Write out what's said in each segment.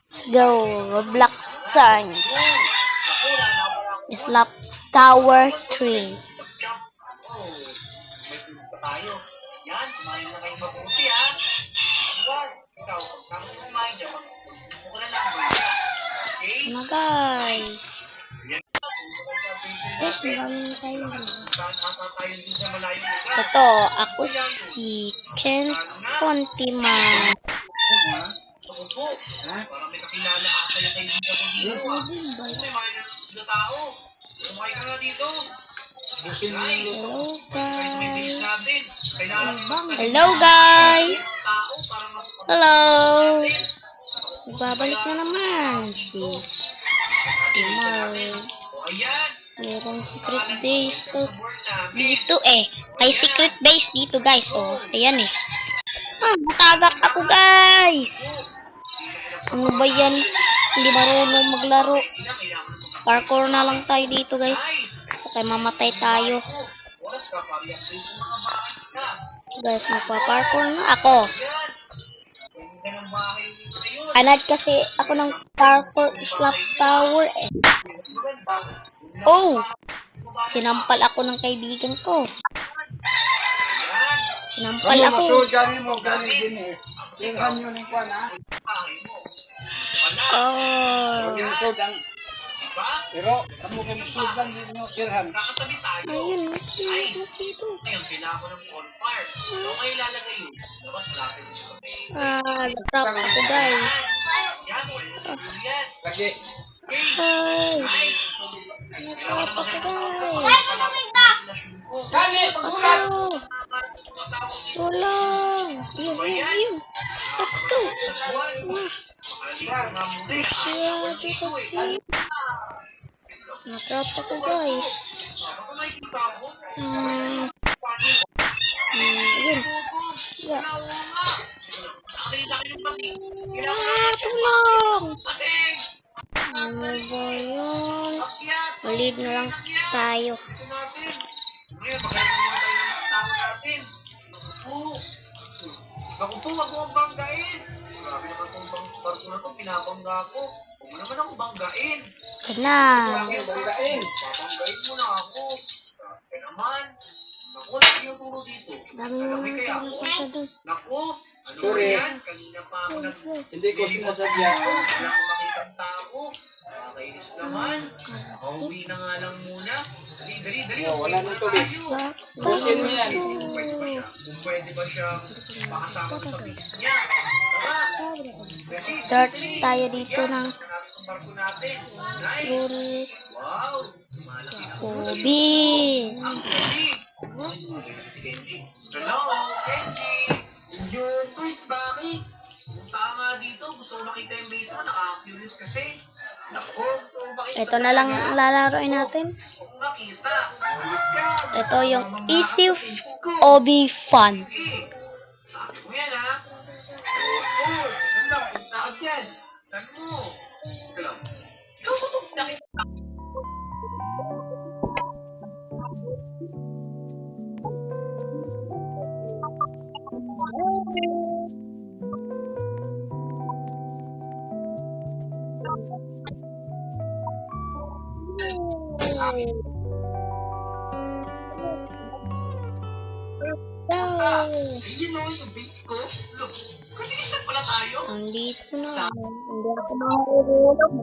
Let's go. Roblox time. Slap Tower 3. Yan, kumain na kayo mabuti ha. Suwag, ikaw, tapos kumain dyan, magpupo ka na lang. Okay? Ano guys? Maraming tayo. Ito, ako si Ken Fontiman. Parang may kakilala ata yung kaibigan mo dito ah. May mga tao. Sumakay ka na dito. Hello Guys, may bilis guys. natin. Kailangan natin Hello guys. tao para Hello. Babalik na naman si Timar. O ayan. Merong secret base to dito eh. May secret base dito guys. Oh, ayan eh. Matagak ako guys. Ano ba yan? Hindi marunong maglaro. Parkour na lang tayo dito guys. Sakay mamatay tayo. Guys, magpa-parkour na ako. Anad kasi ako ng parkour slap tower eh. Oh! Sinampal ako ng kaibigan ko. Sinampal ako. Masud gani mo gani din eh. Sirhan yun yung kwan ha. Oh. Masud ang pero kamu kung masud lang din mo sirhan. Ayun, mas dito. Ngayon, kailangan ko ng bonfire. So, kayo ilalagay yun. Dapat malapit mo sa may... Natrap ako guys. Yan, pwede na siguro yan. Lagi. Ay, Nice. natrap ako guys. Gani pagsulat. Ako. Tulong. Yun. Let's go. Masyado kasi. Natrap ako guys. Yun. Yeah. Tulong. Ano ba yun? Malid na lang tayo. Ngayon, magkakaroon naman tayo ng tao natin. Naku po, wag mo akong banggain. Grabe naman itong barko na ito, pinabangga ko. Huwag mo naman akong banggain. Kana. Banggain. Babanggain mo na ako. Kaya naman. Naku, lagi yung turo dito. Dami mo Alam mo naman kaya tayo ako? punta doon. Naku, ano ba Sorry. yan? Kanina pa ako nag... Hindi ko sinasadya. Wala akong makitang tao. Nakakainis naman. Pauwi na nga lang muna. Dali. Oh, wala nang tubig. Tayo. Pusin mo yan. Kung pwede ba siya makasama ko sa base niya. Tara. Search tayo dito ng Barko natin. Nice. True Wow. Malaki na. Kobe. Ang galing. Si Kenji. Hello, Kenji. Enjoy ko. Bakit? Punta ka nga dito. Gusto ko makita yung base mo. Nakaka-curious kasi. Naku, gusto ko makita. Ito na lang ang lalaroin natin. Gusto ko makita. Ito yung Easy Obi Fun. Sige. Sabi mo yan, ha? Oo. Saan lang? Punta ka dyan. Saan mo? Ito lang. Ikaw ko itong nakita. Yun o, yung base ko. Look, kanina pala tayo. Andito na. Hindi ako mahulog.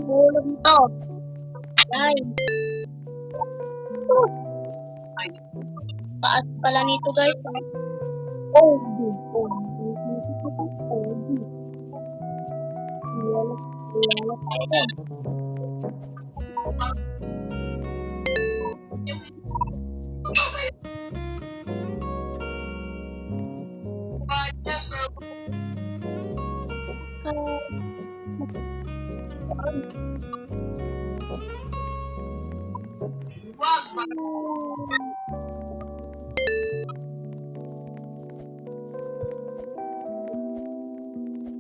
Mahulog to. Ay. Taas pala nito guys. Oh,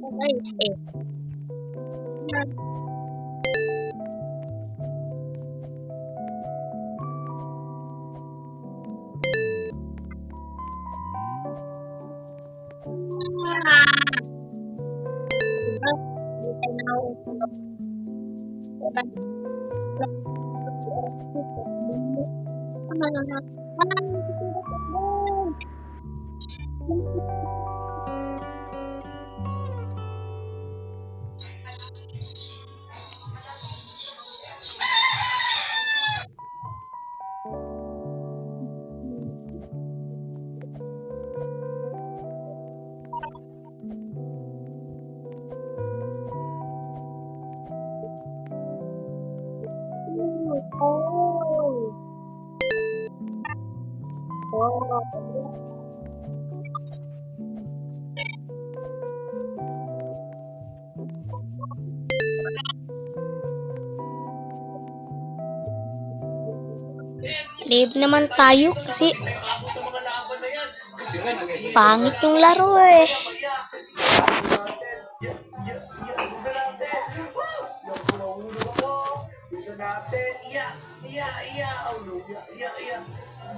guys eh. Live naman tayo kasi pangit yung laro eh.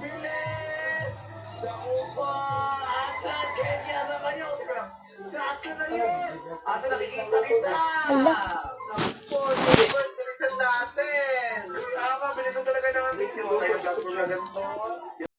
Bilis! Naku po! Asa? Kenya, asa kayo? Sasa na yun! Asa nakikita kita? Hala. Naku po! Super! Bilisan natin! Tama, bilisan talaga natin. Yung mga platform na ganito.